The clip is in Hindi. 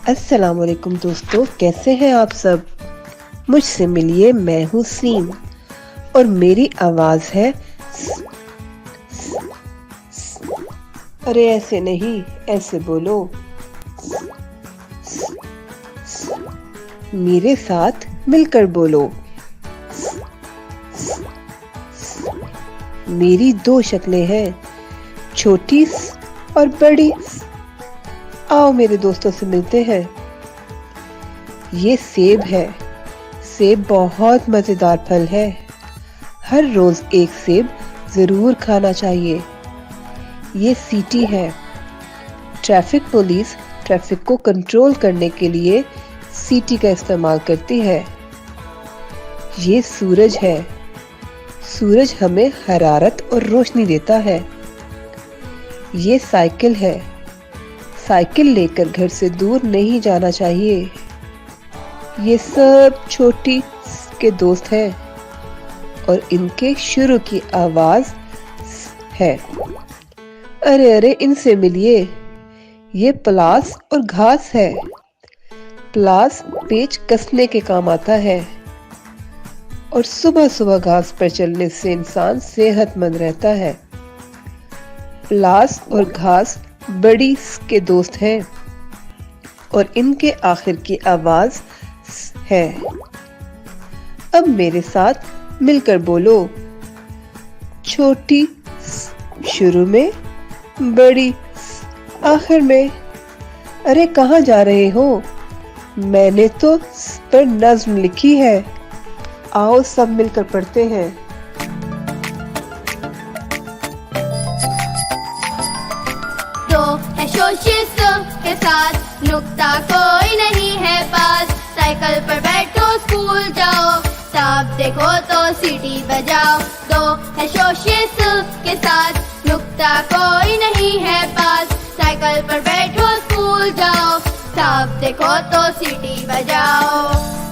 अस्सलाम वालेकुम दोस्तों, कैसे हैं आप सब। मुझसे मिलिए, मैं हूँ सीम और मेरी आवाज है अरे ऐसे नहीं, ऐसे बोलो। मेरे साथ मिलकर बोलो। मेरी दो शक्लें हैं, छोटी और बड़ी। आओ मेरे दोस्तों से मिलते हैं। ये सेब है। सेब बहुत मजेदार फल है। हर रोज एक सेब जरूर खाना चाहिए। ये सीटी है। ट्रैफिक पुलिस ट्रैफिक को कंट्रोल करने के लिए सीटी का इस्तेमाल करती है। ये सूरज है। सूरज हमें हरारत और रोशनी देता है। ये साइकिल है। साइकिल लेकर घर से दूर नहीं जाना चाहिए। ये सब छोटी के दोस्त हैं और इनके शुरू की आवाज है। अरे अरे, इनसे मिलिए। ये प्लास और घास है। प्लास पेच कसने के काम आता है और सुबह सुबह घास पर चलने से इंसान सेहतमंद रहता है। प्लास और घास बड़ी के दोस्त हैं और इनके आखिर की आवाज है। अब मेरे साथ मिलकर बोलो। छोटी शुरू में, बड़ी आखिर में। अरे कहाँ जा रहे हो? मैंने तो पर नज्म लिखी है। आओ सब मिलकर पढ़ते हैं। शोशिस के साथ नुक्ता कोई नहीं है पास। साइकिल पर बैठो स्कूल जाओ, साहब देखो तो सीटी बजाओ। दो है शोशिस के साथ नुक्ता कोई नहीं है पास। साइकिल पर बैठो स्कूल जाओ, साहब देखो तो सीटी बजाओ।